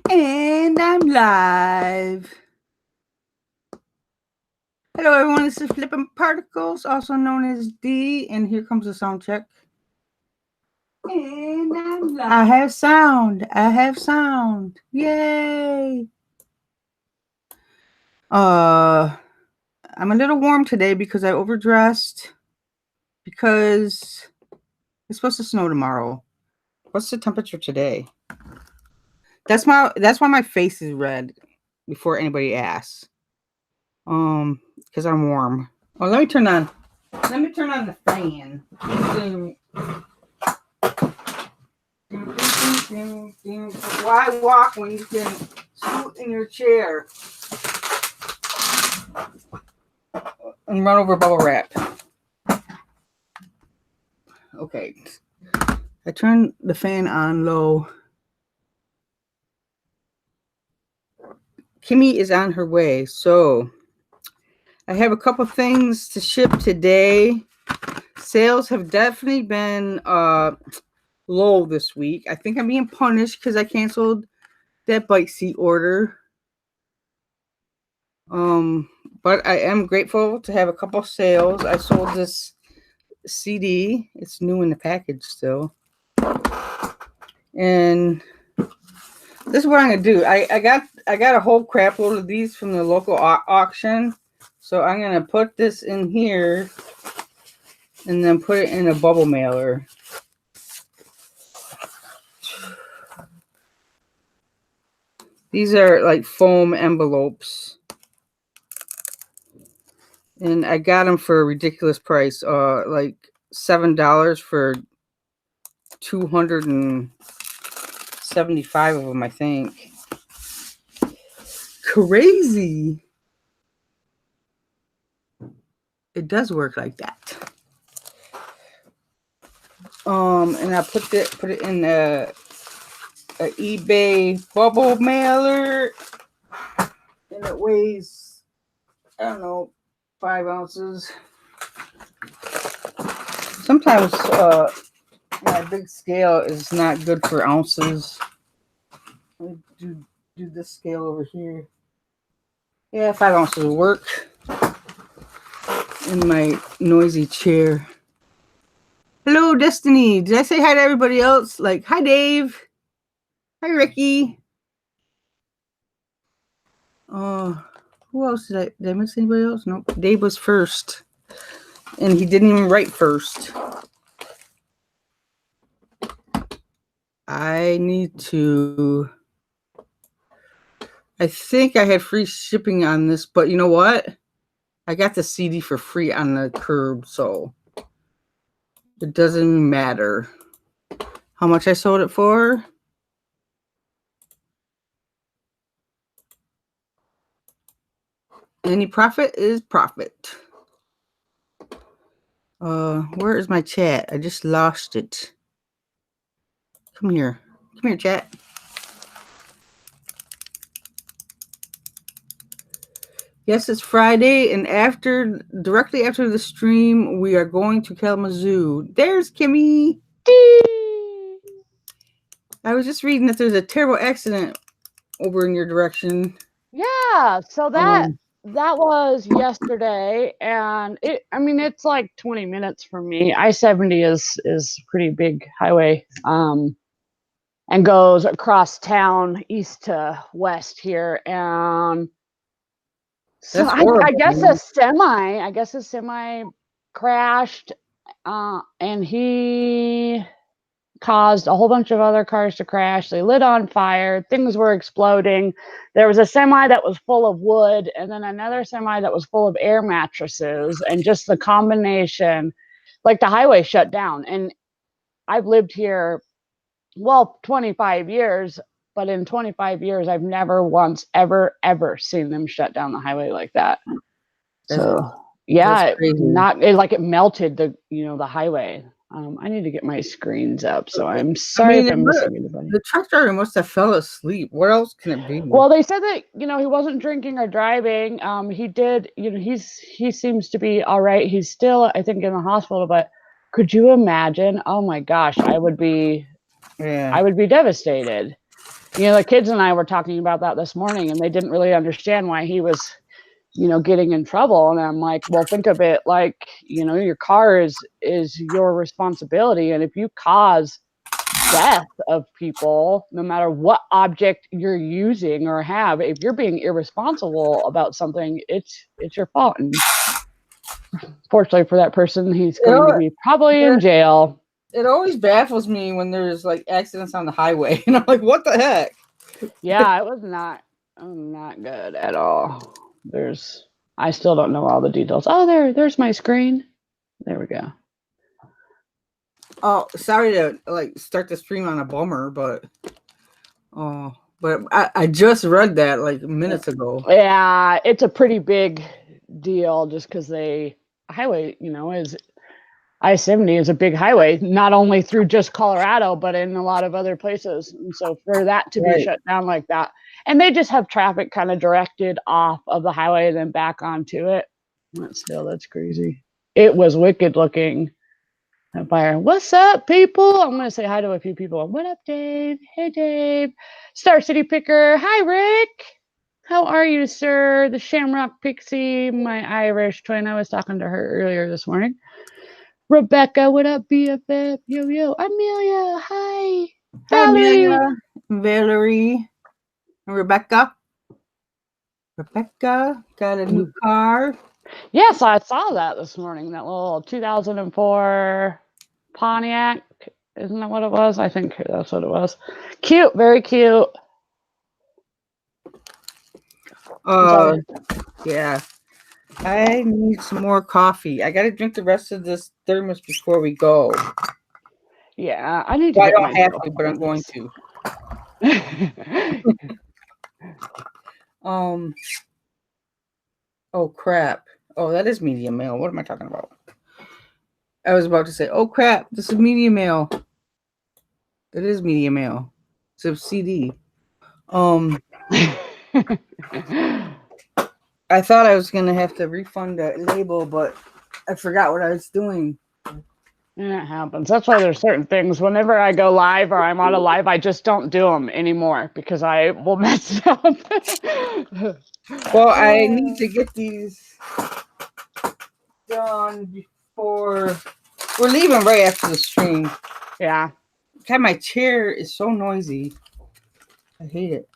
And I'm live. Hello, everyone. This is Flippin'Particles, also known as D. And here comes the sound check. And I'm live. I have sound. I have sound. Yay. I'm a little warm today because I overdressed. Because it's supposed to snow tomorrow. What's the temperature today? That's why my face is red. Before anybody asks. Because I'm warm. Oh, let me turn on the fan. Why walk when you can scoot in your chair and run over bubble wrap? Okay. I turned the fan on low. Kimmy is on her way, so I have a couple things to ship today. Sales have definitely been low this week. I think I'm being punished because I canceled that bike seat order. But I am grateful to have a couple sales. I sold this CD. It's new in the package still. And this is what I'm gonna do. I got a whole crap load of these from the local auction. So I'm gonna put this in here and then put it in a bubble mailer. These are like foam envelopes. And I got them for a ridiculous price. Like $7 for 275 of them, I think. Crazy. It does work like that. And I put it in a eBay bubble mailer, and it weighs, I don't know, 5 ounces. Sometimes my big scale is not good for ounces. Let me do this scale over here. Yeah, 5 ounces will work in my noisy chair. Hello, Destiny. Did I say hi to everybody else? Like, hi, Dave. Hi, Ricky. Who else did I miss anybody else? Nope. Dave was first. And he didn't even write first. I think I had free shipping on this, but you know what? I got the CD for free on the curb, so it doesn't matter how much I sold it for. Any profit is profit. Where is my chat? I just lost it. Come here, chat. Yes, it's Friday, and directly after the stream, we are going to Kalamazoo. There's Kimmy. I was just reading that there's a terrible accident over in your direction. Yeah, so that was yesterday, and it's like 20 minutes from me. I-70 is a pretty big highway, and goes across town east to west here, and so I guess a semi crashed, and he caused a whole bunch of other cars to crash. They lit on fire. Things were exploding. There was a semi that was full of wood, and then another semi that was full of air mattresses, and just the combination, like the highway shut down. And I've lived here, 25 years, but in 25 years, I've never once ever seen them shut down the highway like that. So yeah, it melted the highway. I need to get my screens up, so I'm sorry if I'm missing anybody. The truck driver must have fell asleep. What else can it be? Well, they said that he wasn't drinking or driving. He did. He seems to be all right. He's still, I think, in the hospital. But could you imagine? Oh my gosh, I would be devastated. The kids and I were talking about that this morning, and they didn't really understand why he was, getting in trouble. And I'm like, well, think of it like, your car is your responsibility. And if you cause death of people, no matter what object you're using or have, if you're being irresponsible about something, it's your fault. And fortunately for that person, he's going to be probably in jail. It always baffles me when there's like accidents on the highway, and I'm like, what the heck? Yeah, it was not good at all. I still don't know all the details. Oh, there's my screen. There we go. Oh, sorry to start the stream on a bummer, but I just read that like minutes ago. Yeah, it's a pretty big deal just because highway, is I-70 is a big highway, not only through just Colorado, but in a lot of other places. And so for that to be shut down like that, and they just have traffic kind of directed off of the highway and then back onto it. That's crazy. It was wicked looking. That fire. What's up, people? I'm going to say hi to a few people. What up, Dave? Hey, Dave. Star City Picker. Hi, Rick. How are you, sir? The Shamrock Pixie, my Irish twin. I was talking to her earlier this morning. Rebecca, what up, BFF? Yo. Amelia, hi. Valerie. Rebecca. Rebecca got a new car. Yes, I saw that this morning. That little 2004 Pontiac. Isn't that what it was? I think that's what it was. Cute, very cute. Yeah. I need some more coffee. I got to drink the rest of this thermos before we go. Yeah, I need to. I don't have to, but I'm going to. Oh crap. Oh, that is medium mail. What am I talking about? I was about to say, oh crap, this is medium mail. It is medium mail. It's a CD. I thought I was gonna have to refund that label, but I forgot what I was doing. It happens. That's why there's certain things. Whenever I go live or I'm on a live, I just don't do them anymore because I will mess it up. Well, I need to get these done before we're leaving right after the stream. Yeah. God, my chair is so noisy. I hate it.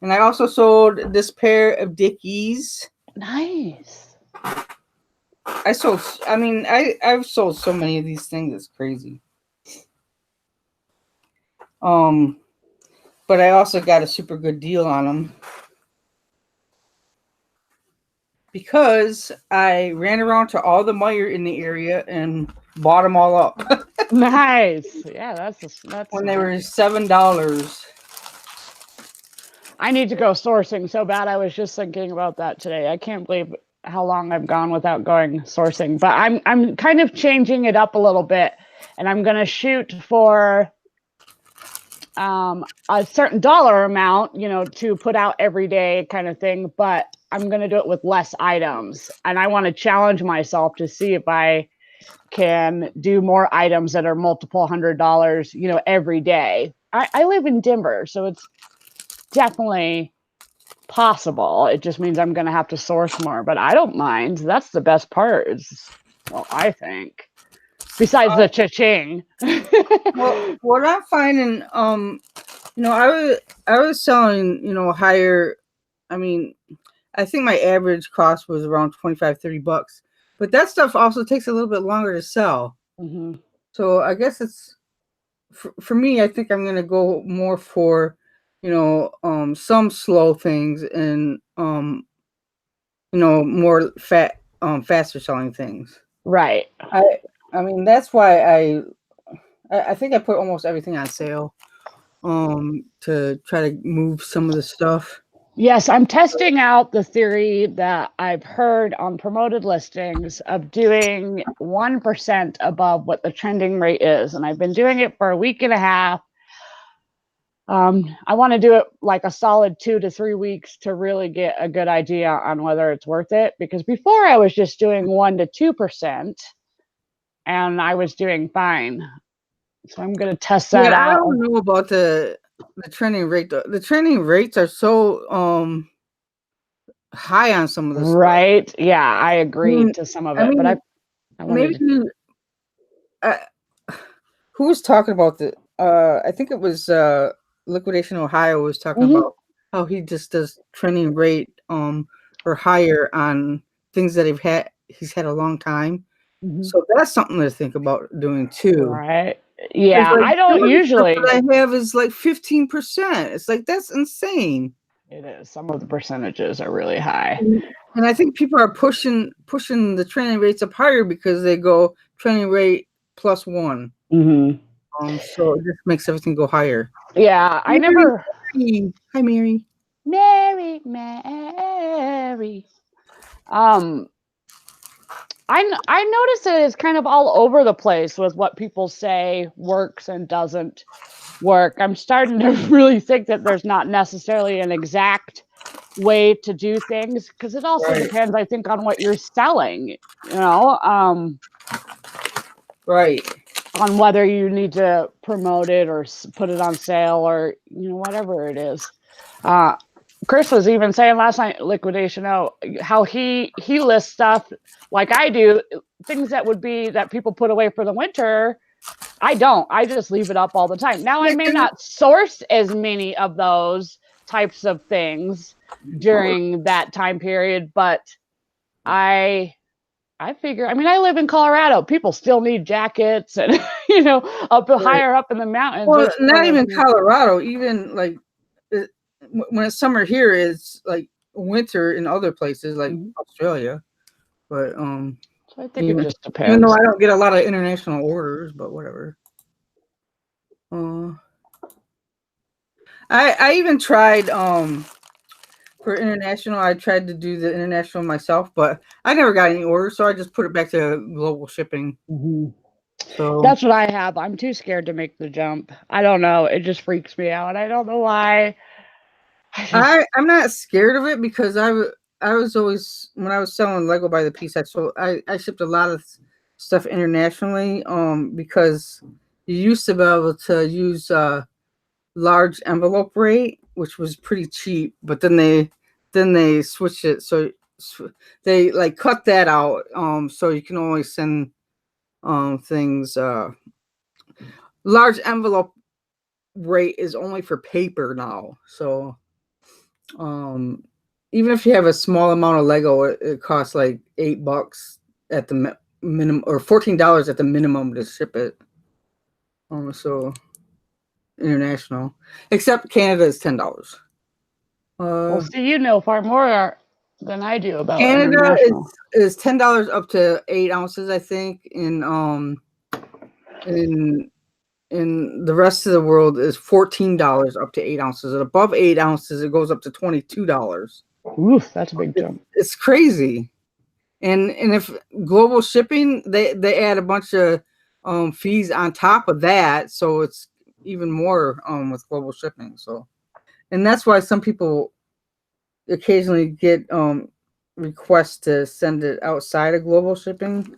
And I also sold this pair of Dickies. Nice. I've sold so many of these things. It's crazy. But I also got a super good deal on them because I ran around to all the Meijer in the area and bought them all up. Nice. Yeah, that's when they were $7. I need to go sourcing so bad. I was just thinking about that today. I can't believe how long I've gone without going sourcing, but I'm kind of changing it up a little bit, and I'm going to shoot for a certain dollar amount, to put out every day kind of thing, but I'm going to do it with less items, and I want to challenge myself to see if I can do more items that are multiple $100s, every day. I live in Denver, so it's definitely possible. It just means I'm going to have to source more, but I don't mind. That's the best part. I think. Besides the cha-ching. Well, what I'm finding, I was selling, higher. I mean, I think my average cost was around $25-$30, but that stuff also takes a little bit longer to sell. Mm-hmm. So I guess it's for me. I think I'm going to go more for, some slow things and more faster selling things. Right. I mean, that's why I think I put almost everything on sale to try to move some of the stuff. Yes, I'm testing out the theory that I've heard on promoted listings of doing 1% above what the trending rate is. And I've been doing it for a week and a half. I want to do it like a solid 2 to 3 weeks to really get a good idea on whether it's worth it. Because before I was just doing 1 to 2%. And I was doing fine. So I'm going to test that out. I don't know about the the trending rate. The trending rates are so high on some of the stuff. Right? Yeah, I agreed to some of it, but I wanted maybe who was talking about the? I think it was Liquidation Ohio was talking about how he just does trending rate or higher on things that he's had a long time. So that's something to think about doing too. Right. Yeah, like, I don't usually. What I have is like 15%. It's like that's insane. It is. Some of the percentages are really high. And I think people are pushing the training rates up higher because they go training rate +1. So it just makes everything go higher. Yeah, I never. Hi, Mary. Mary. I noticed that it's kind of all over the place with what people say works and doesn't work. I'm starting to really think that there's not necessarily an exact way to do things because it also depends, I think, on what you're selling, Right. On whether you need to promote it or put it on sale or, whatever it is. Chris was even saying last night, Liquidation, how he lists stuff like I do, things that people put away for the winter. I don't. I just leave it up all the time. Now, I may not source as many of those types of things during that time period, but I figure, I live in Colorado. People still need jackets and, higher up in the mountains. Well, not even Colorado, even like when it's summer here, it's like winter in other places like Australia. But so I think it just depends. Even though I don't get a lot of international orders, but whatever. I even tried for international. I tried to do the international myself, but I never got any orders, so I just put it back to global shipping. So that's what I have. I'm too scared to make the jump. I don't know. It just freaks me out. I don't know why. I'm not scared of it because I was always, when I was selling Lego by the piece, I shipped a lot of stuff internationally because you used to be able to use large envelope rate, which was pretty cheap, but then they switched it, so they like cut that out, so you can only send things large envelope rate is only for paper now. So even if you have a small amount of Lego, it costs like $8 at the minimum, or $14 at the minimum to ship it. So international, except Canada is $10. Well, see, you know far more than I do about Canada international. is $10 up to 8 ounces, I think. In the rest of the world is $14 up to 8 ounces. And above 8 ounces, it goes up to $22. Oof, that's a big jump. It's crazy. And if global shipping, they add a bunch of fees on top of that, so it's even more with global shipping. So, and that's why some people occasionally get requests to send it outside of global shipping.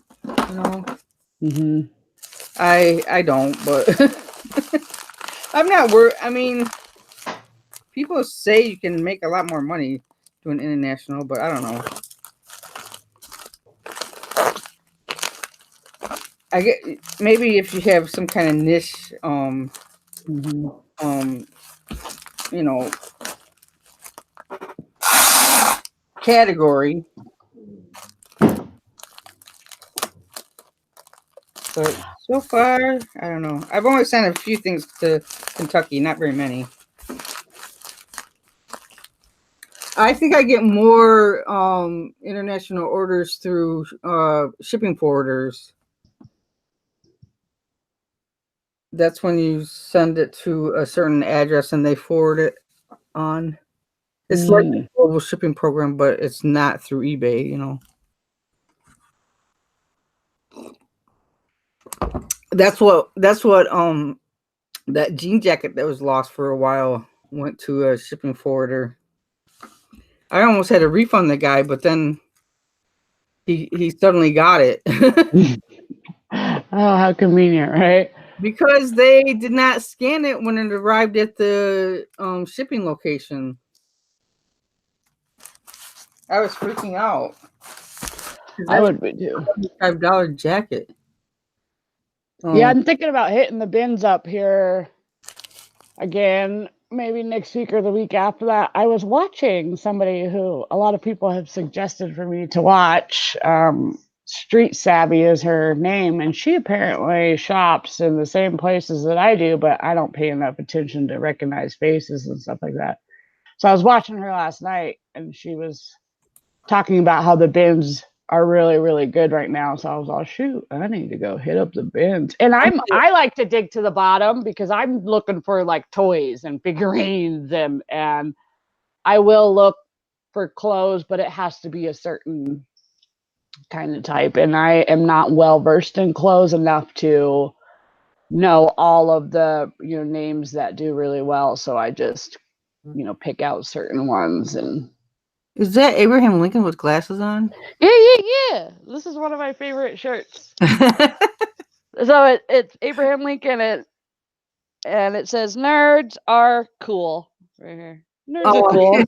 I don't, but I'm not worried. People say you can make a lot more money doing international, but I don't know. I get, maybe if you have some kind of niche, category. But so far, I don't know. I've only sent a few things to Kentucky, not very many. I think I get more international orders through shipping forwarders. That's when you send it to a certain address and they forward it on. It's like a global shipping program, but it's not through eBay, That's what that jean jacket that was lost for a while went to a shipping forwarder. I almost had to refund the guy, but then he suddenly got it. Oh, how convenient, right? Because they did not scan it when it arrived at the shipping location. I was freaking out. I would be too. $5 jacket. Yeah, I'm thinking about hitting the bins up here again, maybe next week or the week after that. I was watching somebody who a lot of people have suggested for me to watch. Street Savvy is her name, and she apparently shops in the same places that I do, but I don't pay enough attention to recognize faces and stuff like that. So I was watching her last night, and she was talking about how the bins are really, really good right now. So I was all, shoot, I need to go hit up the bins. And I like to dig to the bottom because I'm looking for like toys and figurines, and I will look for clothes, but it has to be a certain kind of type. And I am not well versed in clothes enough to know all of the names that do really well. So I just pick out certain ones. And is that Abraham Lincoln with glasses on? Yeah. This is one of my favorite shirts. So it's Abraham Lincoln, and it says "Nerds are cool" right here. Nerds are cool.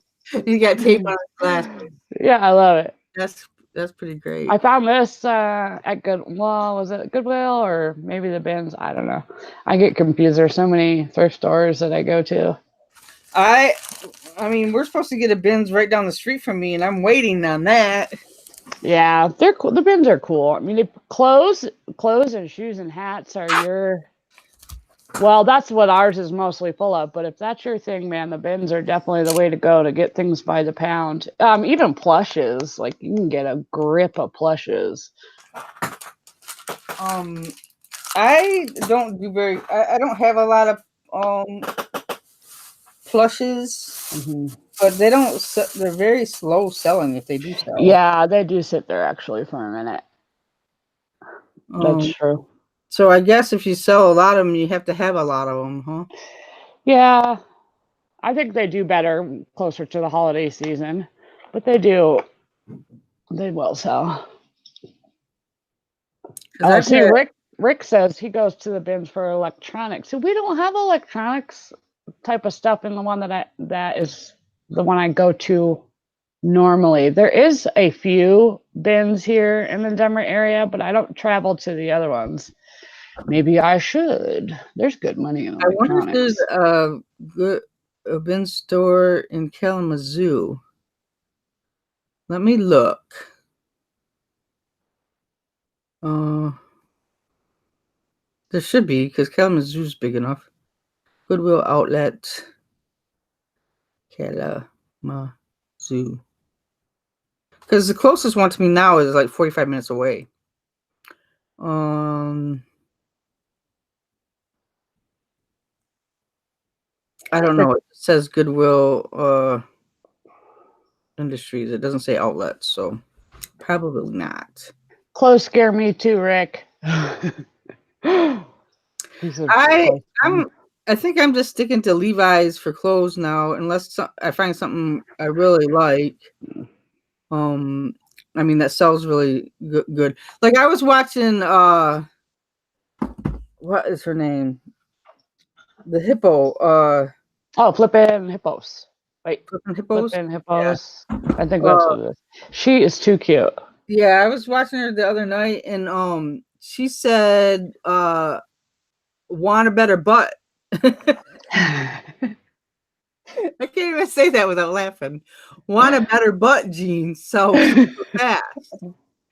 You got tape on his glasses. Yeah, I love it. That's pretty great. I found this at was it Goodwill or maybe the bins? I don't know. I get confused. There's so many thrift stores that I go to. I mean, we're supposed to get a bins right down the street from me, and I'm waiting on that. Yeah, they're cool. The bins are cool. I mean, clothes and shoes and hats are that's what ours is mostly full of. But if that's your thing, man, the bins are definitely the way to go to get things by the pound. Even plushes, like you can get a grip of plushes. I don't do I don't have a lot of plushes, but they're very slow selling if they do sell. Yeah, they do sit there actually for a minute. That's true. So I guess if you sell a lot of them, you have to have a lot of them, huh? Yeah, I think they do better closer to the holiday season, but they will sell. Oh, see, Rick says he goes to the bins for electronics. So we don't have electronics type of stuff in the one that is the one I go to normally. There is a few bins here in the Denver area, but I don't travel to the other ones. Maybe I should. There's good money in electronics. I wonder if there's a bin store in Kalamazoo. Let me look. There should be, because Kalamazoo's big enough. Goodwill outlet, Kalamazoo. Because the closest one to me now is like 45 minutes away. I don't know. It says Goodwill Industries. It doesn't say outlets, so probably not. Clothes scare me too, Rick. I think I'm just sticking to Levi's for clothes now, unless I find something I really like. I mean, that sells really good. Like I was watching, what is her name? The hippo. Flippin' Hippos. Wait, Flippin' Hippos. Yeah. I think that's what it is. She is too cute. Yeah, I was watching her the other night, and she said, "Want a better butt." I can't even say that without laughing. Want a better butt, jeans. So fast.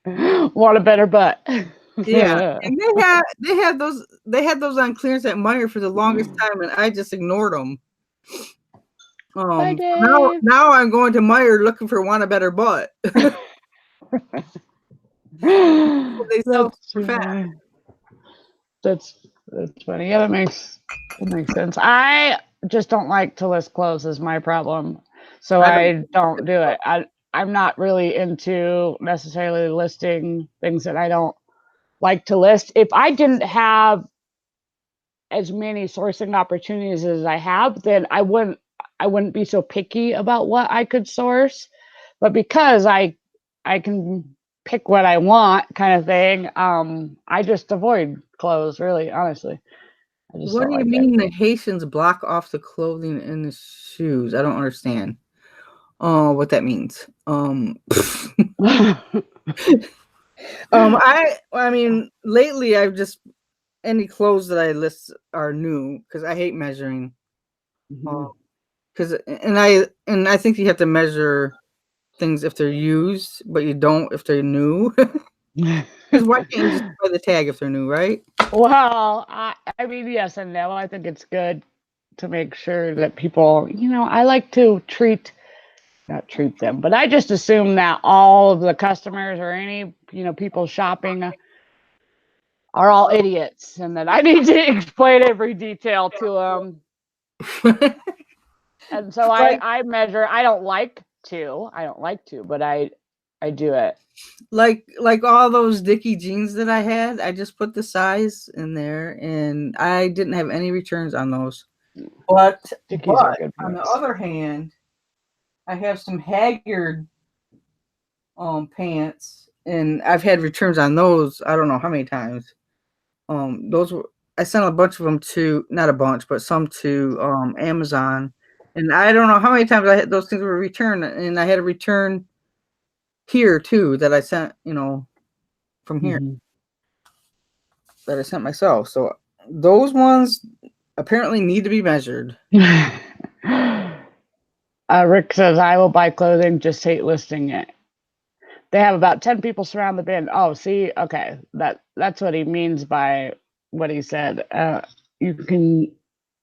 Want a better butt. Yeah, and they had those on clearance at Meijer for the longest time, and I just ignored them. Now I'm going to Meijer looking for Want a better butt. They sell super fast. That's funny. Yeah, that makes sense. I just don't like to list clothes is my problem. So I don't do it. I'm not really into necessarily listing things that I don't like to list. If I didn't have as many sourcing opportunities as I have, then I wouldn't be so picky about what I could source. But because I can pick what I want kind of thing, I just avoid clothes, really, honestly. I just What don't do you like mean the Haitians block off the clothing and the shoes? I don't understand. What that means. it. I mean, lately I've just any clothes that I list are new because I hate measuring. Because and I think you have to measure things if they're used, but you don't if they're new. Because why can't you just buy the tag if they're new, right? Well, I mean, yes and no. I think it's good to make sure that people, I like to not treat them, but I just assume that all of the customers or any, people shopping are all idiots and that I need to explain every detail to them. And so I measure. I don't like to, but I do it. Like all those Dickie jeans that I had, I just put the size in there, and I didn't have any returns on those. But Dickies are good on the ones. other hand, I have some Haggard pants, and I've had returns on those. I don't know how many times. Those were I sent a bunch of them to not a bunch, but some to Amazon, and I don't know how many times I had those things were returned, and I had a return here too that I sent, from here that I sent myself. So those ones apparently need to be measured. Rick says, I will buy clothing, just hate listing it. They have about 10 people surround the bin. Oh, see, okay. That's what he means by what he said. You can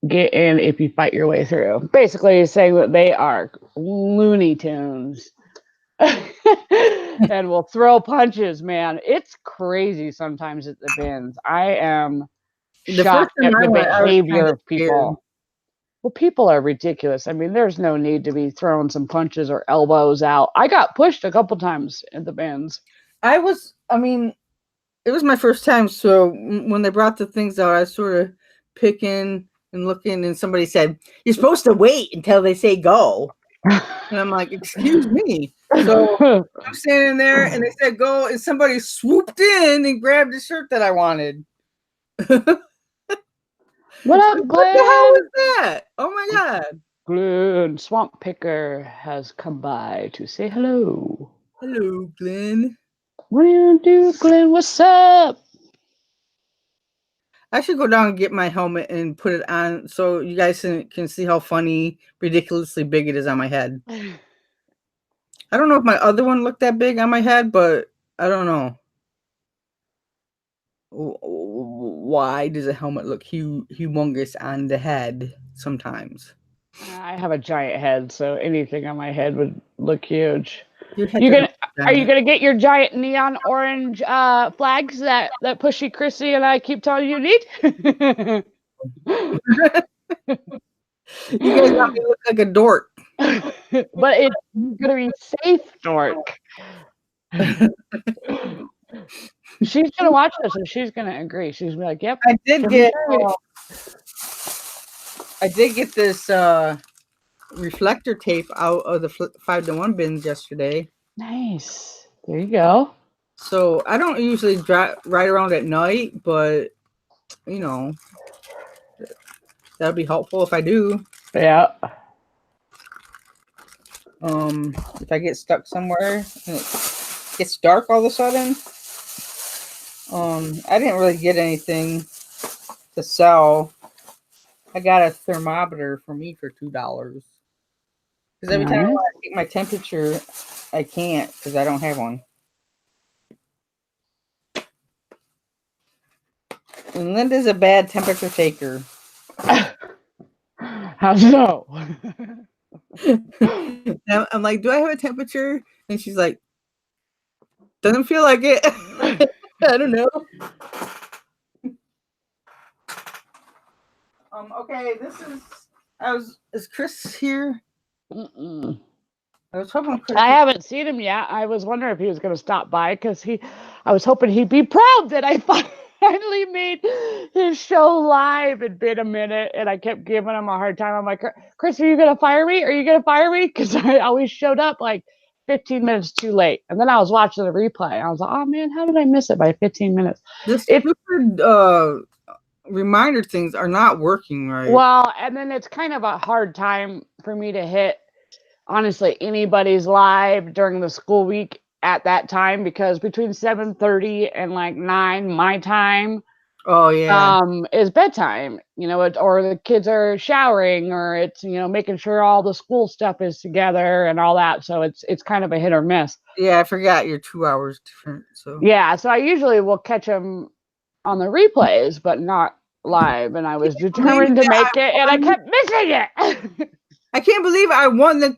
get in if you fight your way through. Basically, he's saying that they are Looney Tunes. And will throw punches, man. It's crazy sometimes at the bins. I am The first shocked time at I the went, I was behavior kind of of scared. people. Well, people are ridiculous. I mean, there's no need to be throwing some punches or elbows out. I got pushed a couple times at the bins. I mean, it was my first time, so when they brought the things out, I was sort of picking and looking, and somebody said, "You're supposed to wait until they say go." And I'm like, "Excuse me." So I'm standing there, and they said go, and somebody swooped in and grabbed the shirt that I wanted. What up, What Glenn? the hell was that? Oh my god! Glenn, Swamp Picker has come by to say hello. Hello, Glenn. What do you do, Glenn? What's up? I should go down and get my helmet and put it on so you guys can see how funny, ridiculously big it is on my head. I don't know if my other one looked that big on my head, but I don't know. Why does a helmet look humongous on the head sometimes? I have a giant head, so anything on my head would look huge. Your head You doesn't gonna look Are you giant. gonna get your giant neon orange flags that Pushy Chrissy and I keep telling you need? You guys want me to look like a dork. But it's gonna be safe, dork. She's gonna watch this and she's gonna agree. She's gonna be like, "Yep." I did get this reflector tape out of the 5-to-1 bins yesterday. Nice. There you go. So I don't usually ride around at night, but that'd be helpful if I do. Yeah. If I get stuck somewhere and it gets dark all of a sudden. I didn't really get anything to sell. I got a thermometer for me for $2. Because every time I want to take my temperature, I can't because I don't have one. And Linda's a bad temperature taker. How so? I'm like, do I have a temperature? And she's like, doesn't feel like it. I don't know. Okay, is Chris here? Mm-mm. I was hoping Chris. I haven't seen him yet. I was wondering if he was going to stop by because I was hoping he'd be proud that I finally made his show live. It'd been a minute, and I kept giving him a hard time. I'm like, Chris, are you going to fire me? Are you going to fire me? Because I always showed up like 15 minutes too late. And then I was watching the replay. I was like, oh man, how did I miss it by 15 minutes? This stupid reminder things are not working right. Well, and then it's kind of a hard time for me to hit, honestly, anybody's live during the school week at that time, because between 7:30 and like 9 my time Oh yeah. is bedtime, or the kids are showering, or it's, making sure all the school stuff is together and all that. So it's kind of a hit or miss. Yeah, I forgot you're 2 hours different. So Yeah, so I usually will catch them on the replays, but not live. And I was believe determined to that make it, and I kept missing it. I can't believe I won the.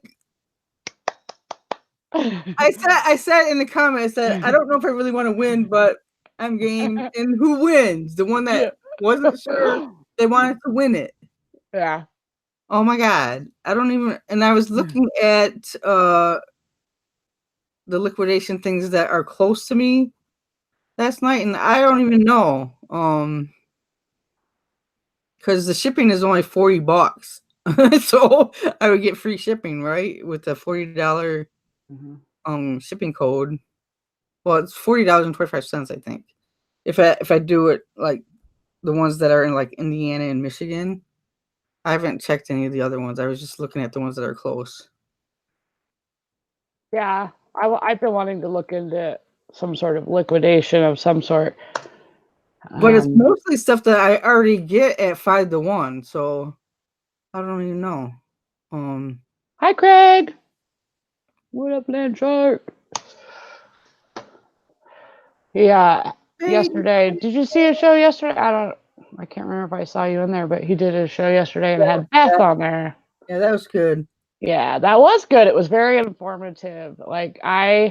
I said in the comments that I don't know if I really want to win, but I'm game. And who wins? The one that wasn't sure they wanted to win it. Yeah. Oh my god. I don't even, and I was looking at the liquidation things that are close to me last night, and I don't even know. Because the shipping is only $40. So I would get free shipping, right? With the $40 shipping code. Well, it's $40.25, I think. If I do it like the ones that are in like Indiana and Michigan. I haven't checked any of the other ones. I was just looking at the ones that are close. Yeah, I've been wanting to look into some sort of liquidation of some sort. But it's mostly stuff that I already get at 5-1, so I don't even know. Hi, Craig. What up, Land Shark? Yeah, yesterday. Did you see a show yesterday? I can't remember if I saw you in there, but he did a show yesterday and had Beth on there. Yeah, that was good. Yeah, that was good. It was very informative. Beth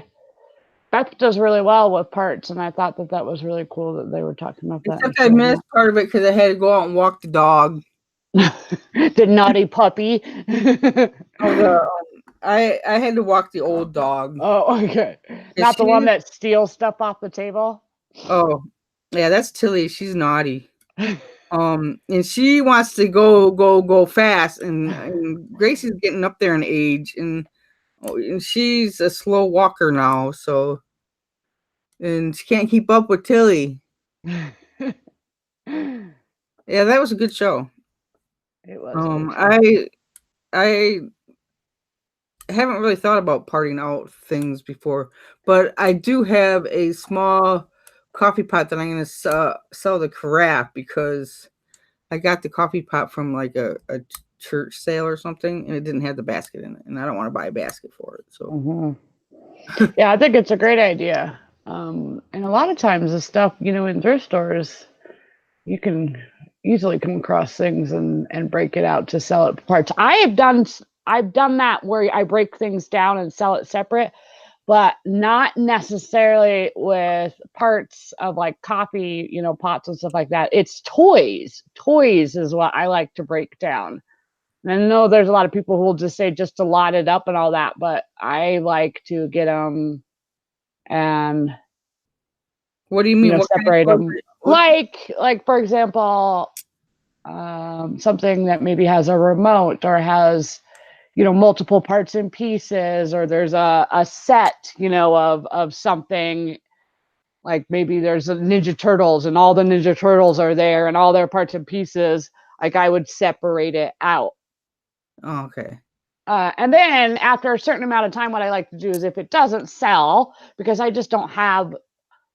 does really well with parts, and I thought that was really cool that they were talking about that. Except I missed part of it because I had to go out and walk the dog. The naughty puppy. I had to walk the old dog. Oh, okay. Not the one that steals stuff off the table? Oh, yeah, that's Tilly. She's naughty. And she wants to go fast, and Gracie's getting up there in age, and she's a slow walker now, so, and she can't keep up with Tilly. Yeah, that was a good show. It was. A good show. I haven't really thought about parting out things before, but I do have a small coffee pot that I'm going to sell to crap because I got the coffee pot from like a church sale or something, and it didn't have the basket in it, and I don't want to buy a basket for it. So, yeah, I think it's a great idea. And a lot of times the stuff, in thrift stores, you can easily come across things and break it out to sell it parts. I've done that where I break things down and sell it separate, but not necessarily with parts of like coffee, pots and stuff like that. It's toys. Toys is what I like to break down. And I know there's a lot of people who will just say just to lot it up and all that, but I like to get them and what do you mean? Separate them. Like for example, something that maybe has a remote or has multiple parts and pieces, or there's a set of something, like maybe there's a Ninja Turtles and all the Ninja Turtles are there and all their parts and pieces. Like I would separate it out. Oh, okay. And then after a certain amount of time, what I like to do is if it doesn't sell, because I just don't have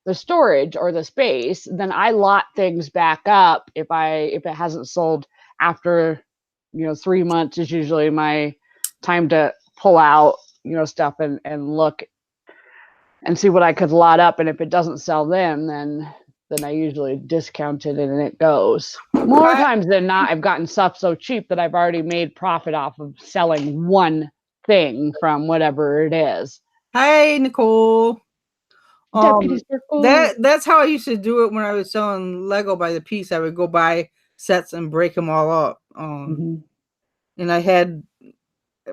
the storage or the space, then I lot things back up if it hasn't sold after 3 months is usually my time to pull out stuff and look and see what I could lot up. And if it doesn't sell then I usually discount it and it goes. More times than not, I've gotten stuff so cheap that I've already made profit off of selling one thing from whatever it is. Hi, Nicole. Deputy Circle. That's how I used to do it when I was selling Lego by the piece. I would go buy sets and break them all up. And I had,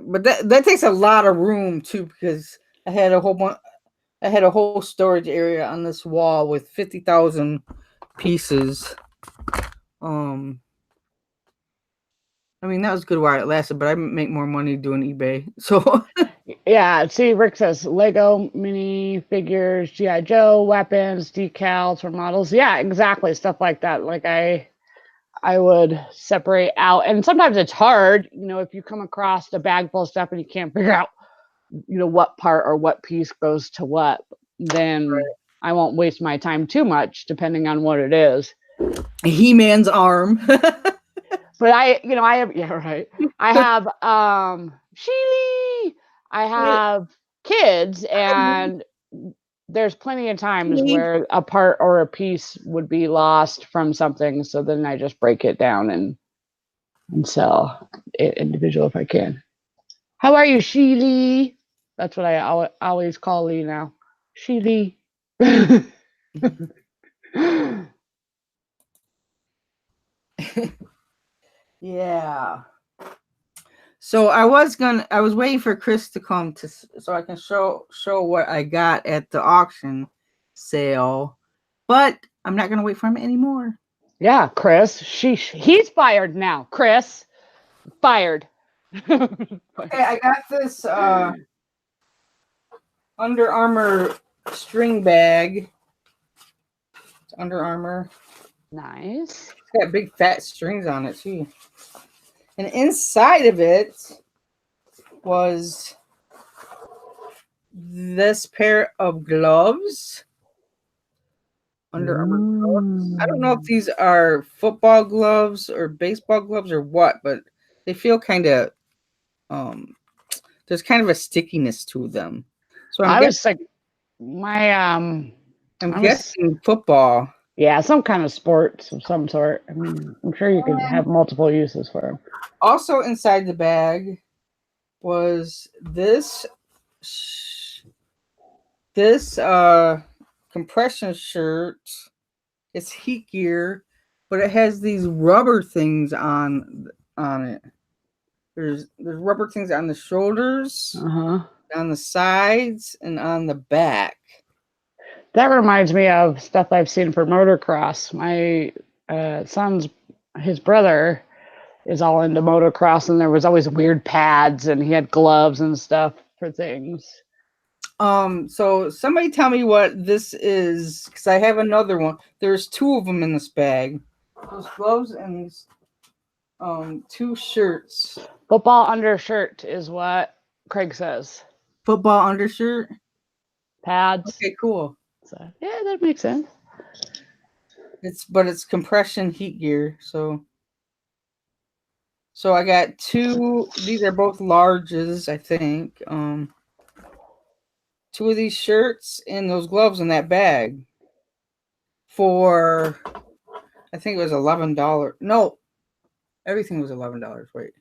but that takes a lot of room too, because I had a whole storage area on this wall with 50,000 pieces. I mean, that was good while it lasted, but I make more money doing eBay. So yeah, see, Rick says Lego mini figures, G.I. Joe, weapons, decals for models. Yeah, exactly, stuff like that. Like I I would separate out. And sometimes it's hard, if you come across a bag full of stuff and you can't figure out, what part or what piece goes to what, then I won't waste my time too much, depending on what it is. He-Man's arm. But I have, yeah, right. I have, Sheely. I have kids, and there's plenty of times where a part or a piece would be lost from something. So then I just break it down and sell it individual if I can. How are you, Sheely? That's what I always call Lee now. Sheely. Yeah. So I was waiting for Chris to come so I can show what I got at the auction sale, but I'm not gonna wait for him anymore. Yeah, Chris. He's fired now. Chris, fired. Okay, I got this Under Armour string bag. It's Under Armour. Nice. It's got big fat strings on it too. And inside of it was this pair of gloves. Under Armour gloves. I don't know if these are football gloves or baseball gloves or what, but they feel kind of there's kind of a stickiness to them. So I'm guessing football. Yeah, some kind of sports of some sort. I mean, I'm sure you could have multiple uses for them. Also inside the bag was this compression shirt. It's heat gear, but it has these rubber things on it. There's rubber things on the shoulders, on the sides, and on the back. That reminds me of stuff I've seen for motocross. My his brother is all into motocross, and there was always weird pads, and he had gloves and stuff for things. So somebody tell me what this is, because I have another one. There's two of them in this bag. Those gloves and these two shirts. Football undershirt is what Craig says. Football undershirt? Pads. Okay, cool. So, yeah, that makes sense. It's compression heat gear, so I got two. These are both larges, I think. Two of these shirts and those gloves in that bag for, I think it was $11. No, everything was $11. Wait.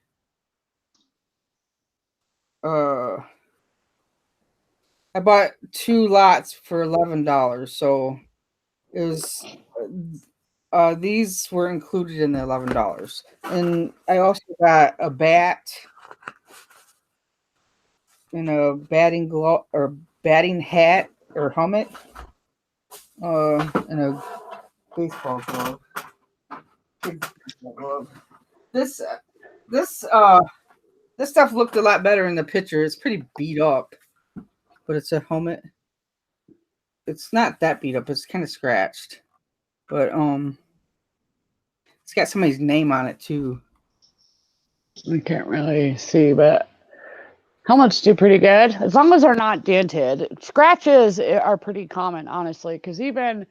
I bought two lots for $11, so it was. These were included in the $11, and I also got a bat and a batting glove or batting hat or helmet, and a baseball glove. This stuff looked a lot better in the picture. It's pretty beat up, but it's a helmet. It's not that beat up. It's kind of scratched, but it's got somebody's name on it too. We can't really see, but helmets do pretty good as long as they're not dented. Scratches are pretty common, honestly, because even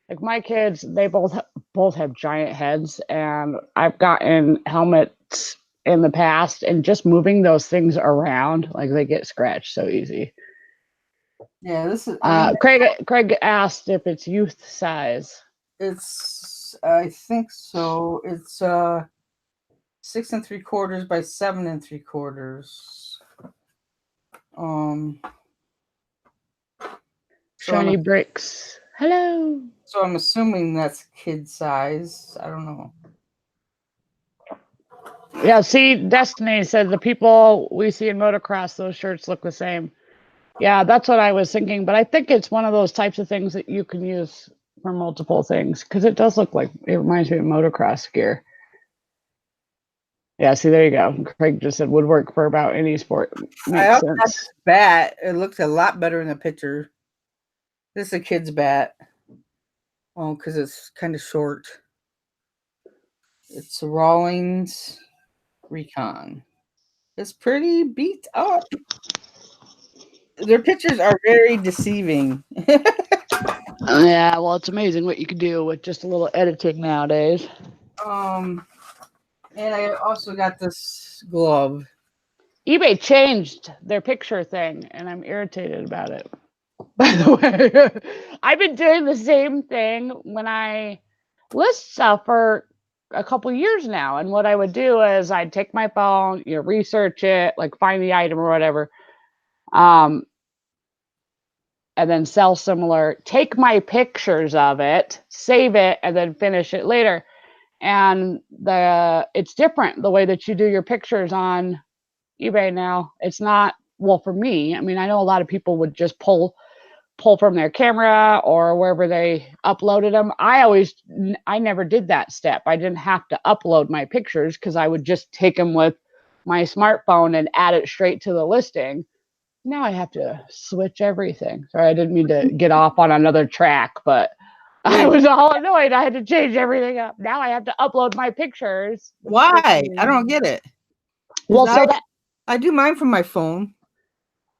like my kids, they both have giant heads, and I've gotten helmets in the past, and just moving those things around, like they get scratched so easy. Yeah, this is. Craig asked if it's youth size. I think so. It's 6 3/4 by 7 3/4. Shiny bricks. Hello. So I'm assuming that's kid size. I don't know. Yeah, see, Destiny said the people we see in motocross, those shirts look the same. Yeah, that's what I was thinking. But I think it's one of those types of things that you can use for multiple things, because it does look like, it reminds me of motocross gear. Yeah, see, there you go. Craig just said would work for about any sport. Makes sense. Bat. It looks a lot better in the picture. This is a kid's bat. Oh, because it's kind of short. It's Rawlings Recon. It's pretty beat up. Their pictures are very deceiving. Yeah, well, it's amazing what you can do with just a little editing nowadays. And I also got this glove. eBay changed their picture thing, and I'm irritated about it. By the way, I've been doing the same thing when I list stuff for a couple years now. And what I would do is I'd take my phone, research it, like find the item or whatever, and then sell similar, take my pictures of it, save it, and then finish it later. And it's different the way that you do your pictures on eBay now. It's not, well, for me, I mean, I know a lot of people would just pull from their camera or wherever they uploaded them. I never did that step. I didn't have to upload my pictures because I would just take them with my smartphone and add it straight to the listing. Now I have to switch everything. Sorry, I didn't mean to get off on another track, but I was all annoyed. I had to change everything up. Now I have to upload my pictures. Why? I don't get it. Well, so that I do mine from my phone.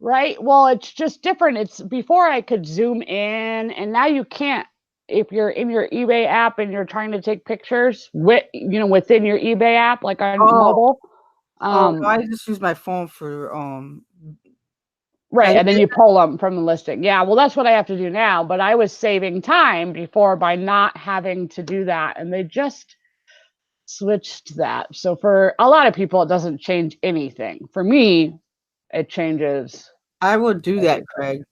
Right. Well, it's just different. It's before I could zoom in, and now you can't. If you're in your eBay app and you're trying to take pictures within your eBay app, like on mobile. No, I just use my phone for Right, and then you pull them from the listing. Yeah, well, that's what I have to do now. But I was saving time before by not having to do that, and they just switched that. So for a lot of people, it doesn't change anything. For me, it changes. I would do that, Craig.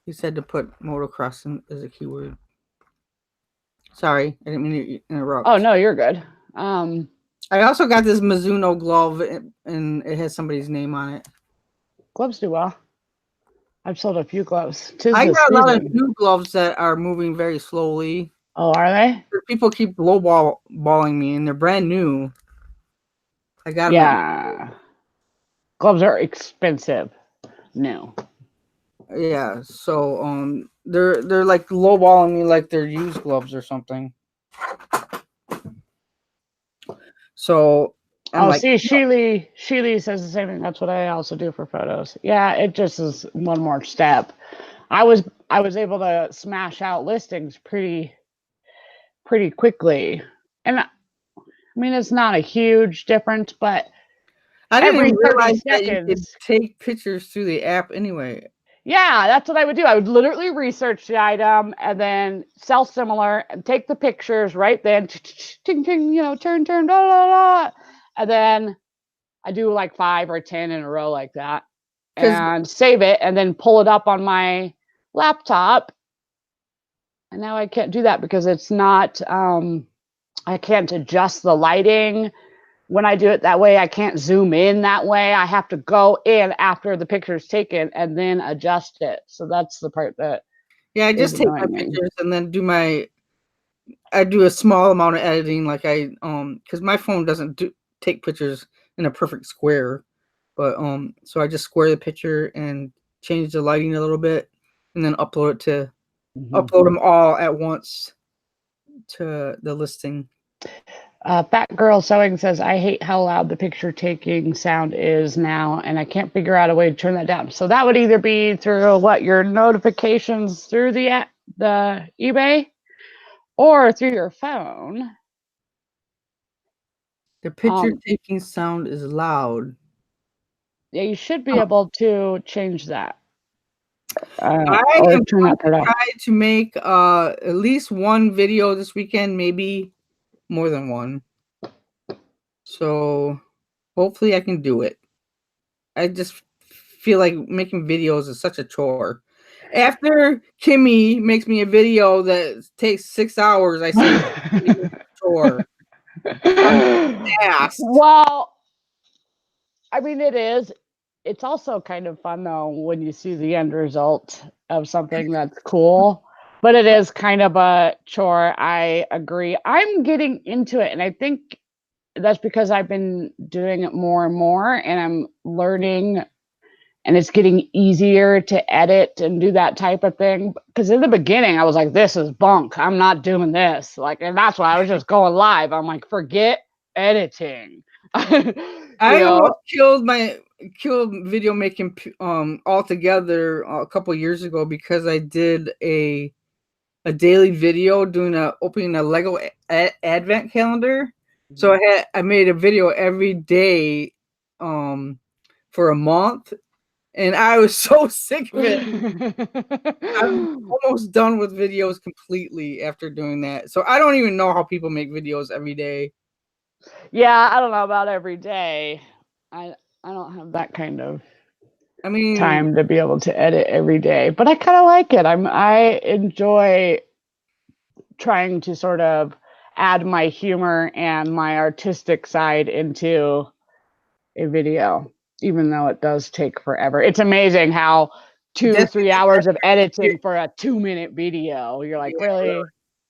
You said to put motocross as a keyword. Sorry, I didn't mean to interrupt. Oh, no, you're good. I also got this Mizuno glove, and it has somebody's name on it. Gloves do well. I've sold a few gloves. I got a lot of new gloves that are moving very slowly. Oh, are they? People keep lowballing me, and they're brand new. I got them. Yeah. Gloves are expensive. No. Yeah, so they're like lowballing me like they're used gloves or something. So see, Sheely says the same thing. That's what I also do for photos. Yeah, it just is one more step. I was able to smash out listings pretty quickly. And I mean, it's not a huge difference, but I didn't even realize that you could take pictures through the app anyway. Yeah, that's what I would do. I would literally research the item and then sell similar and take the pictures right then, ting, ting, turn, da, da, da. And then I do like 5 or 10 in a row like that and save it and then pull it up on my laptop. And now I can't do that because it's not, I can't adjust the lighting. When I do it that way, I can't zoom in that way. I have to go in after the picture is taken and then adjust it. So that's the part that. Yeah, I just take my pictures and then I do a small amount of editing, like because my phone doesn't take pictures in a perfect square, but so I just square the picture and change the lighting a little bit, and then upload them all at once to the listing. Fat Girl Sewing says, I hate how loud the picture taking sound is now, and I can't figure out a way to turn that down. So that would either be through your notifications through the eBay or through your phone. The picture taking sound is loud. Yeah, you should be able to change that. I am going to try to make at least one video this weekend, maybe more than one. So hopefully I can do it. I just feel like making videos is such a chore. After Kimmy makes me a video that takes 6 hours, I say it's a chore. Well, I mean, it is. It's also kind of fun, though, when you see the end result of something that's cool. But it is kind of a chore. I agree. I'm getting into it, and I think that's because I've been doing it more and more, and I'm learning and it's getting easier to edit and do that type of thing. Because in the beginning, I was like, this is bunk. I'm not doing this. Like, and that's why I was just going live. I'm like, forget editing. I almost killed video making altogether a couple years ago because I did a daily video opening a Lego advent calendar. Mm-hmm. So I made a video every day for a month, and I was so sick of it. I'm almost done with videos completely after doing that. So I don't even know how people make videos every day. Yeah, I don't know about every day. I don't have that kind of time to be able to edit every day, but I kind of like it. I enjoy trying to sort of add my humor and my artistic side into a video, even though it does take forever. It's amazing how 2-3 hours of editing for a 2-minute video. You're like, really?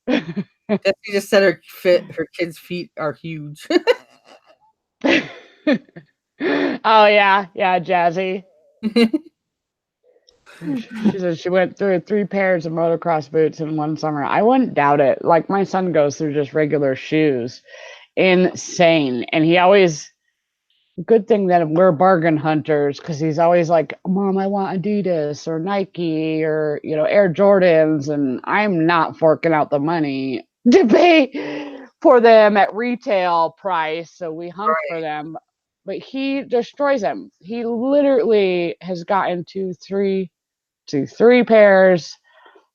She just said her kids' feet are huge. Oh yeah, Jazzy. She said she went through 3 pairs of motocross boots in one summer. I wouldn't doubt it. Like my son goes through just regular shoes. Insane. And he always, good thing that we're bargain hunters, because he's always like, Mom, I want Adidas or Nike or, Air Jordans. And I'm not forking out the money to pay for them at retail price. So we hunt for them. But he destroys them. He literally has gotten to three pairs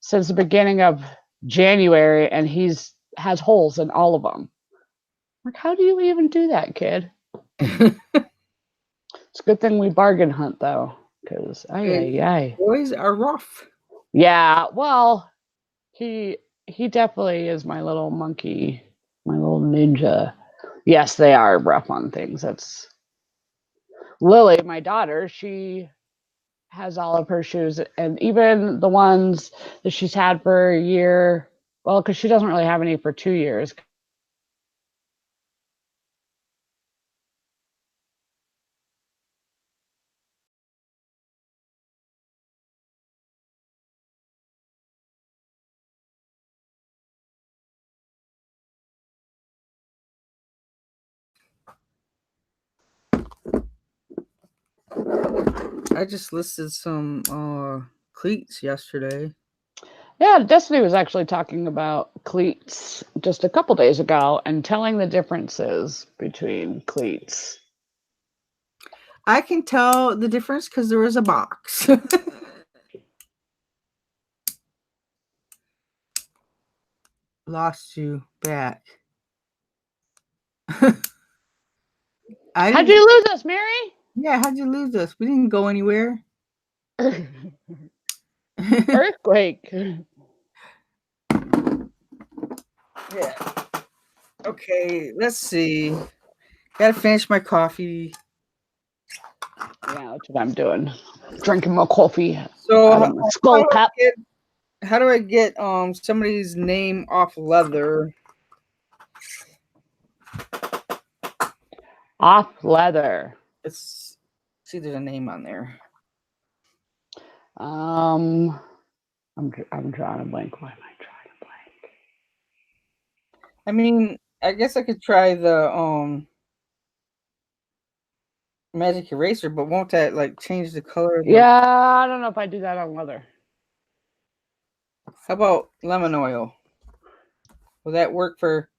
since the beginning of January, and has holes in all of them. Like, how do you even do that, kid? It's a good thing we bargain hunt, though, because boys are rough. Yeah, well, he definitely is my little monkey, my little ninja. Yes, they are rough on things. That's Lily, my daughter. She has all of her shoes, and even the ones that she's had for a year. Well, because she doesn't really have any for 2 years. I just listed some cleats yesterday. Yeah, Destiny was actually talking about cleats just a couple days ago and telling the differences between cleats. I can tell the difference because there was a box. Lost you back. How'd you lose us, Mary? Yeah, how'd you lose us? We didn't go anywhere. Earthquake. Yeah. Okay, let's see. Gotta finish my coffee. Yeah, that's what I'm doing. Drinking my coffee. So skull cup. How do I get somebody's name off leather? Off leather. See, there's a name on there. I'm drawing a blank. Why am I drawing a blank? I mean, I guess I could try the magic eraser, but won't that like change the color? Yeah, I don't know if I do that on leather. How about lemon oil? Will that work for?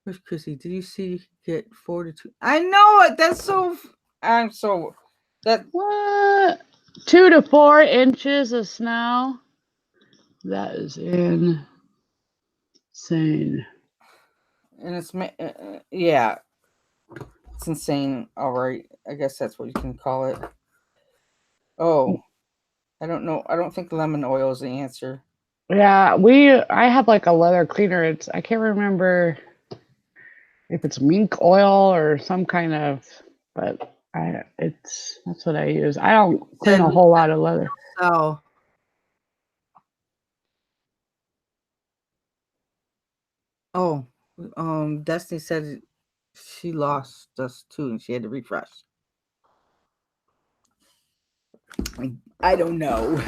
Where's Chrissy? Did you see get 4 to 2? I know it. That's so. I'm so. That what? 2 to 4 inches of snow. That is insane. And it's yeah, it's insane. All right, I guess that's what you can call it. Oh, I don't know. I don't think lemon oil is the answer. Yeah, I have like a leather cleaner. I can't remember if it's mink oil or some kind of, but that's what I use. I don't clean a whole lot of leather. Oh, Destiny said she lost us too, and she had to refresh. I don't know.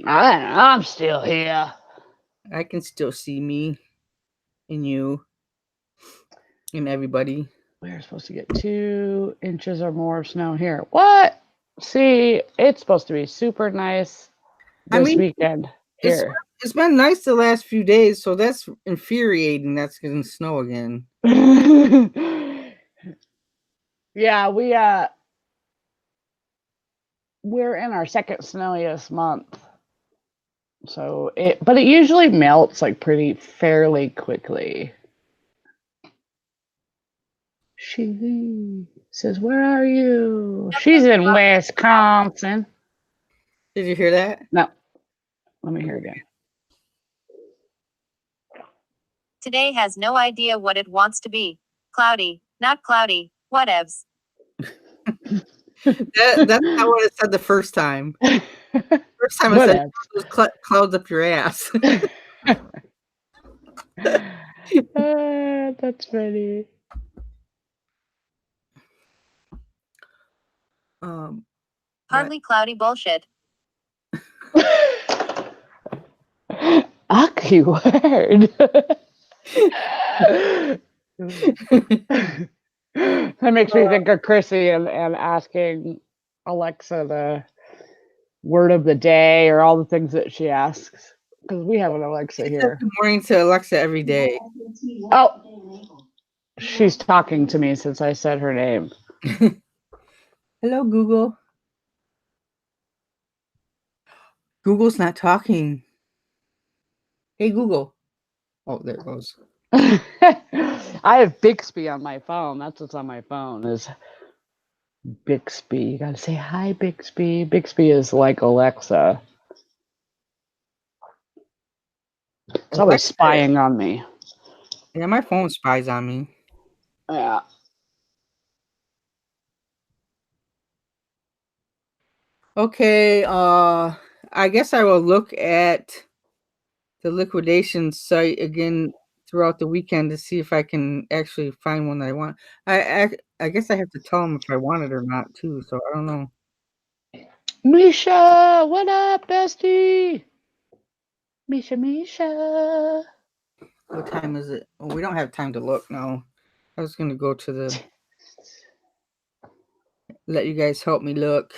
I'm still here. I can still see me and you and everybody. We're supposed to get 2 inches or more of snow here. What? See, it's supposed to be super nice this weekend here. It's been nice the last few days, so that's infuriating. That's getting snow again. Yeah, we're in our second snowiest month. So but it usually melts like fairly quickly. She says, "Where are you?" She's in Wisconsin. Did you hear that? No. Let me hear again. Today has no idea what it wants to be. Cloudy, not cloudy, whatevs. That's not what it said the first time. First time it said those clouds up your ass. That's funny. Hardly cloudy bullshit. Aki word. That makes me think of Chrissy and asking Alexa the word of the day or all the things that she asks. Because we have an Alexa here. Good morning to Alexa every day. Oh, she's talking to me since I said her name. Hello, Google. Google's not talking. Hey, Google. Oh, there it goes. I have Bixby on my phone. That's what's on my phone is Bixby. You gotta say hi, Bixby. Bixby is like Alexa. It's always spying on me. Yeah, my phone spies on me. Yeah. Okay, I guess I will look at the liquidation site again throughout the weekend to see if I can actually find one that I want. I guess I have to tell them if I want it or not too, so I don't know. Misha, what up, bestie? Misha. What time is it? Oh, we don't have time to look now. I was gonna go to the let you guys help me look.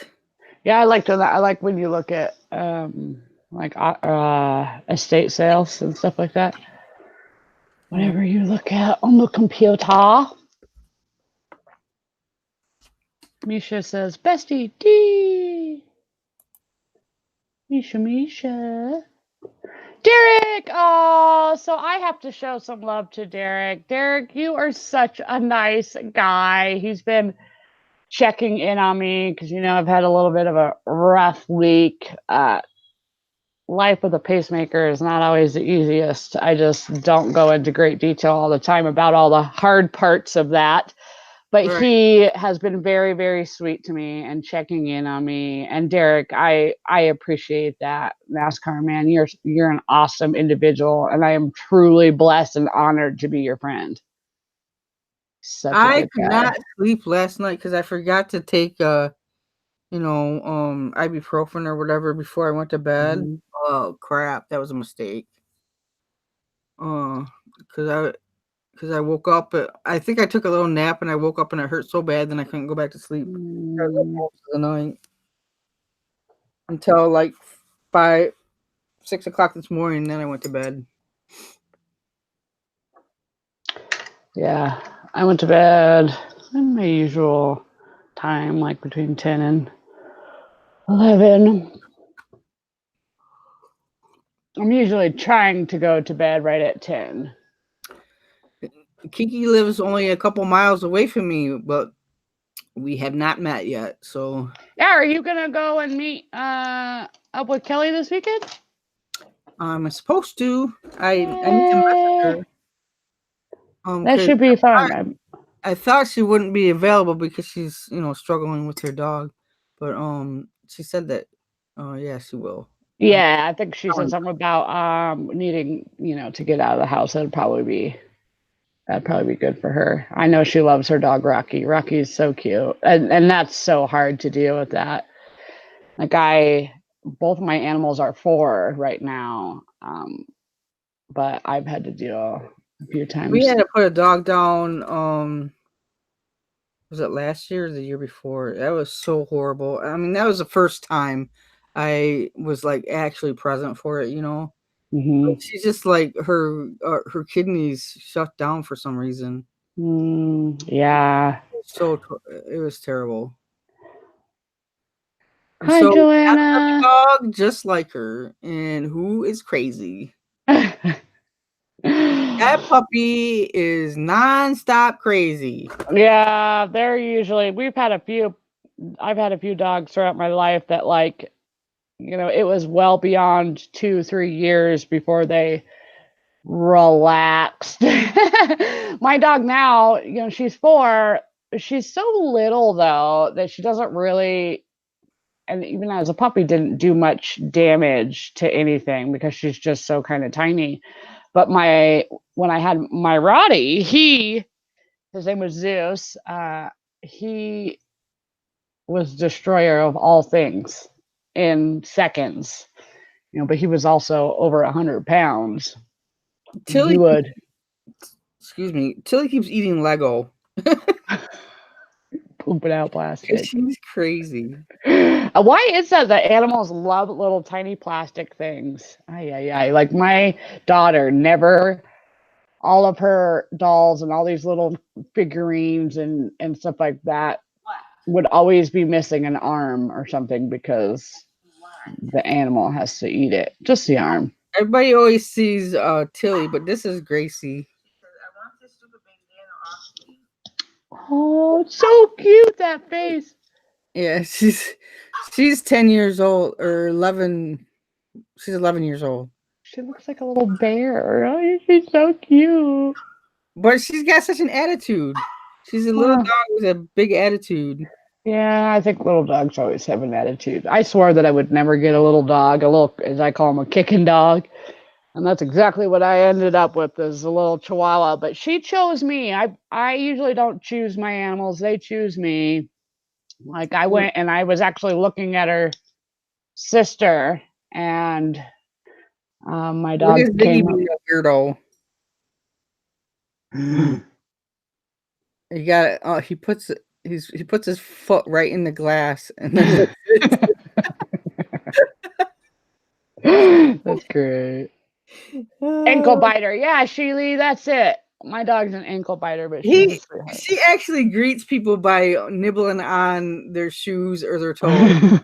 Yeah, I like when you look at estate sales and stuff like that. Whatever you look at on the computer. Misha says, bestie D. Misha. Derek! Oh, so I have to show some love to Derek. Derek, you are such a nice guy. He's been checking in on me because, I've had a little bit of a rough week. Life with a pacemaker is not always the easiest. I just don't go into great detail all the time about all the hard parts of that. But he has been very, very sweet to me and checking in on me. And Derek, I appreciate that. NASCAR man, you're an awesome individual, and I am truly blessed and honored to be your friend. I could not sleep last night because I forgot to take ibuprofen or whatever before I went to bed. Mm-hmm. Oh crap, that was a mistake. Because I woke up. I think I took a little nap and I woke up and it hurt so bad, then I couldn't go back to sleep. I was up most of the night until like 5, 6 o'clock this morning. Then I went to bed. Yeah, I went to bed in my usual time, like between 10 and 11. I'm usually trying to go to bed right at 10. Kiki lives only a couple miles away from me, but we have not met yet. So yeah, are you gonna go and meet up with Kelly this weekend? I'm supposed to. I need to message her. That should be fun. I thought she wouldn't be available because she's struggling with her dog, but she said that yeah, she will. Yeah, I think she said something about needing to get out of the house. That'd probably be good for her. I know she loves her dog Rocky. Rocky's so cute, and that's so hard to deal with that. Like both of my animals are 4 right now. But I've had to deal a few times. We had to put a dog down. Was it last year or the year before? That was so horrible. I mean, that was the first time I was like actually present for it. Mm-hmm. She's just like her kidneys shut down for some reason. Yeah. It was terrible. And Hi, so Joanna. dog just like her, and who is crazy? That puppy is nonstop crazy. Yeah, they're usually I've had a few dogs throughout my life that it was well beyond 2-3 years before they relaxed. My dog now, she's 4. She's so little though that she doesn't really, and even as a puppy, didn't do much damage to anything because she's just so kind of tiny. But when I had my Roddy, his name was Zeus. He was destroyer of all things in seconds. But he was also over 100 pounds. Tilly, He would Tilly keeps eating Lego. poop it out plastic. She's crazy. Why is that animals love little tiny plastic things? Like my daughter never, all of her dolls and all these little figurines and stuff like that would always be missing an arm or something because the animal has to eat it. Just the arm. Everybody always sees Tilly, but this is Gracie. Oh, so cute, that face. Yeah, she's 10 years old or 11. She's 11 years old. She looks like a little bear. Oh, she's so cute. But she's got such an attitude. She's a little dog with a big attitude. Yeah, I think little dogs always have an attitude. I swore that I would never get a little dog, as I call him, a kicking dog. And that's exactly what I ended up with, is a little Chihuahua. But she chose me. I usually don't choose my animals. They choose me. Like I went and I was actually looking at her sister, and my dog came up. A weirdo. You got it. He puts his foot right in the glass, and then That's great. Ankle biter. Yeah, Sheely, that's it. My dog's an ankle biter, but she actually greets people by nibbling on their shoes or their toes.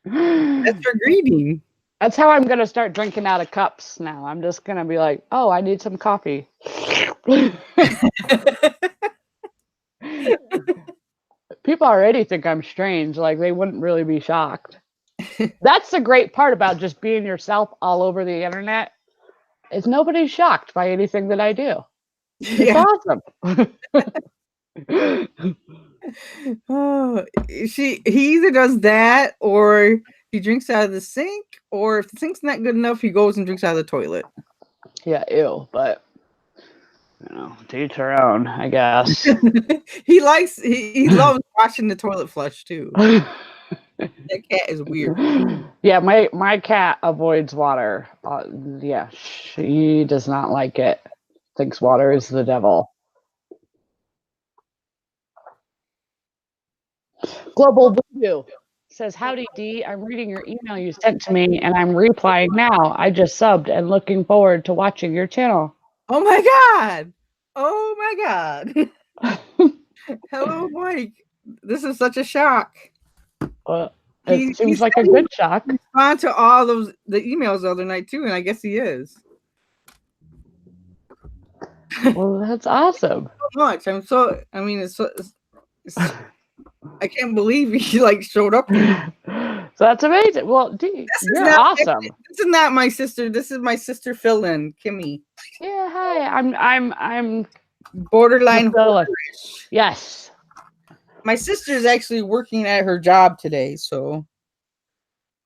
That's her greeting. That's how I'm gonna start drinking out of cups now. I'm just gonna be like, oh, I need some coffee. People already think I'm strange. Like they wouldn't really be shocked. That's the great part about just being yourself all over the internet. Is nobody's shocked by anything that I do. It's awesome. He either does that or he drinks out of the sink, or if the sink's not good enough, he goes and drinks out of the toilet. Yeah, ew, but to each her own, I guess. he loves watching the toilet flush too. That cat is weird. Yeah, my cat avoids water. Yeah, she does not like it. Thinks water is the devil. Global Voodoo says, howdy D, I'm reading your email you sent to me and I'm replying now. I just subbed and looking forward to watching your channel. Oh my god. Hello, Mike. This is such a shock. It seems like a good shock. He responded to all the emails the other night too, and I guess he is. Well, that's awesome. So much. I can't believe he showed up here. So that's amazing. Well, D, you're awesome. This is not my sister. This is my sister fill-in, Kimmy. Yeah, hi. I'm borderline. Yes. My sister is actually working at her job today, so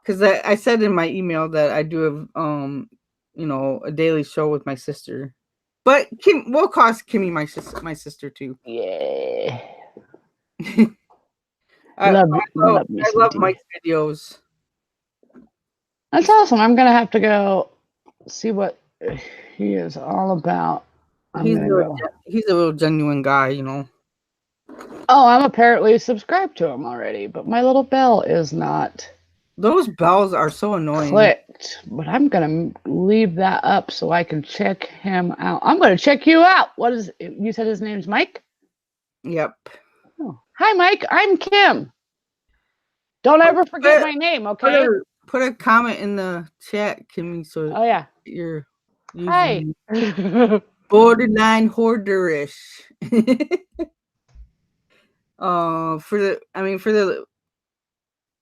because I said in my email that I do have a daily show with my sister, but we'll cost Kimmy my sister too. Yeah. I love me I some love D. Mike's videos. That's awesome. I'm gonna have to go see what he is all about. I'm gonna go. He's a real genuine guy, you know. Oh, I'm apparently subscribed to him already, but my little bell is not Those bells are so annoying. clicked. But I'm gonna leave that up so I can check him out. I'm gonna check you out. What is you said his name's Mike? Yep. Oh. Hi, Mike. I'm Kim. Don't ever forget my name, okay? Put a comment in the chat, Kimmy, so Oh yeah. you're Hi. borderline hoarderish.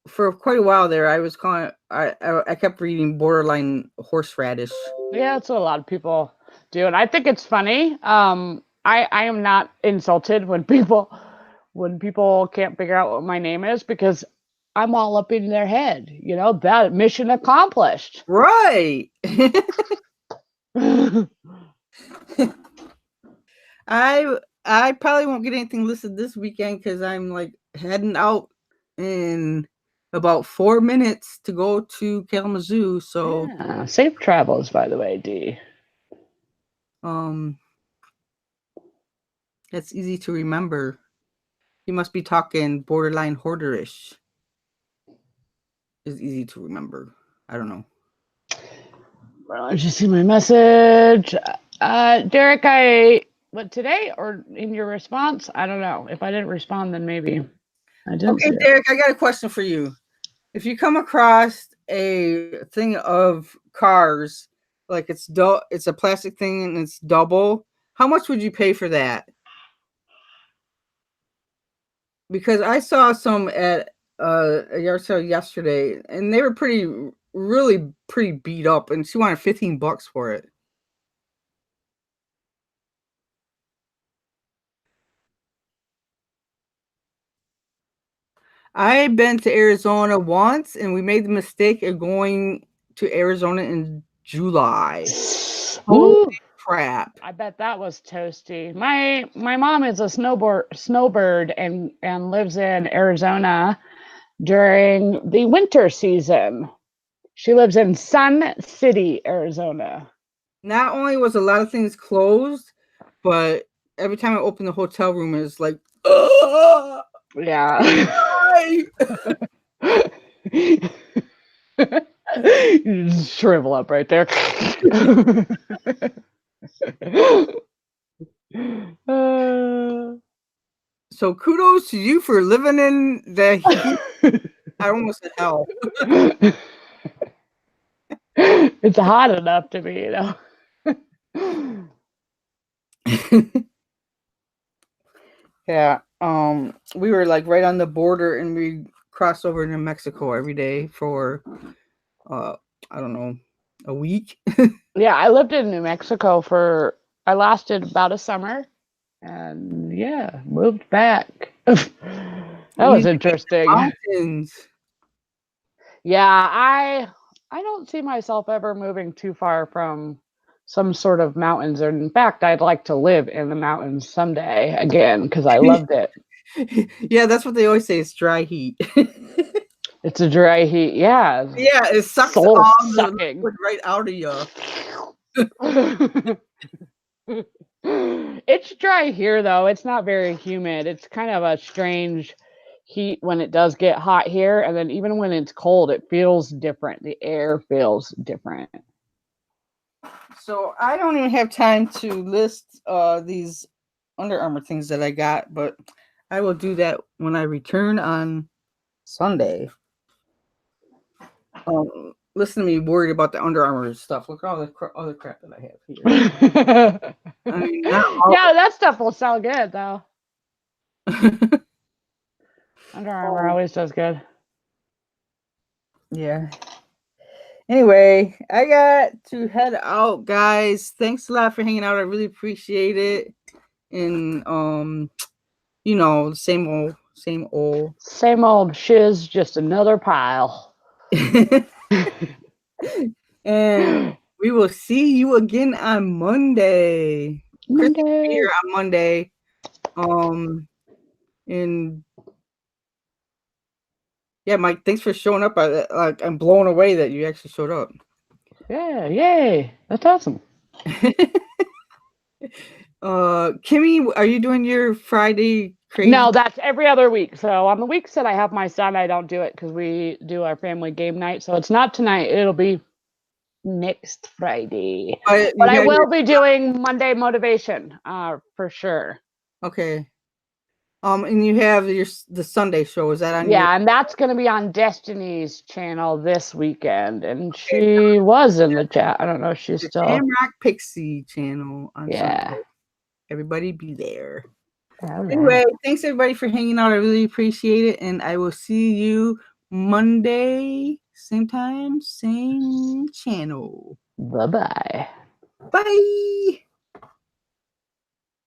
For quite a while there, I was calling. I kept reading borderline horseradish. Yeah, that's what a lot of people do, and I think it's funny. I am not insulted when people can't figure out what my name is because I'm all up in their head. You know, that mission accomplished. Right. I probably won't get anything listed this weekend because I'm like heading out in about 4 minutes to go to Kalamazoo. So Yeah, safe travels, by the way, D. That's easy to remember. You must be talking borderline hoarderish. Is easy to remember. I don't know. Well, did you see my message? Derek, what today or in your response? I don't know. If I didn't respond, then maybe I didn't. Okay, Derek, I got a question for you. If you come across a thing of cars, like it's a plastic thing and it's double, how much would you pay for that? Because I saw some at a yard sale yesterday, and they were really pretty beat up, and she wanted $15 for it. I've been to Arizona once, and we made the mistake of going to Arizona in July. Holy crap! I bet that was toasty. My mom is a snowbird and lives in Arizona during the winter season. She lives in Sun City, Arizona. Not only was a lot of things closed, but every time I opened the hotel room, it's like, oh, yeah. You just shrivel up right there. So kudos to you for living in the heat. I almost said hell. It's hot enough to be, you know. Yeah. We were like right on the border, and we crossed over into Mexico every day for I don't know, a week. Yeah, I lived in New Mexico I lasted about a summer, and yeah, moved back. That was interesting. Mountains. Yeah, I don't see myself ever moving too far from some sort of mountains. Or in fact, I'd like to live in the mountains someday again because I loved it. Yeah, that's what they always say. It's dry heat. It's a dry heat. Yeah. Yeah, it sucks all the liquid right out of you. It's dry here though. It's not very humid. It's kind of a strange heat when it does get hot here, and then even when it's cold, it feels different. The air feels different. So I don't even have time to list these Under Armour things that I got, but I will do that when I return on Sunday. Listen to me worried about the Under Armour stuff. Look at all the other crap that I have here. I mean, not all yeah, that stuff will sell good though. Under Armour always does good. Yeah. Anyway, I got to head out, guys. Thanks a lot for hanging out. I really appreciate it. And you know, same old shiz, just another pile. And we will see you again on Monday. Chris will be here on Monday. And Yeah, Mike, thanks for showing up. I'm blown away that you actually showed up. Yeah, yay. That's awesome. Kimmy, are you doing your Friday crazy? No, that's every other week. So on the weeks that I have my son, I don't do it because we do our family game night. So it's not tonight. It'll be next Friday. But I will be doing Monday motivation, for sure. Okay. And you have the Sunday show. Is that on? Yeah, and that's going to be on Destiny's channel this weekend. And she was in the chat. I don't know if she's the still. Shamrock Pixie channel on Yeah. Sunday. Everybody be there. All Anyway, right. thanks everybody for hanging out. I really appreciate it. And I will see you Monday, same time, same channel. Bye-bye. Bye.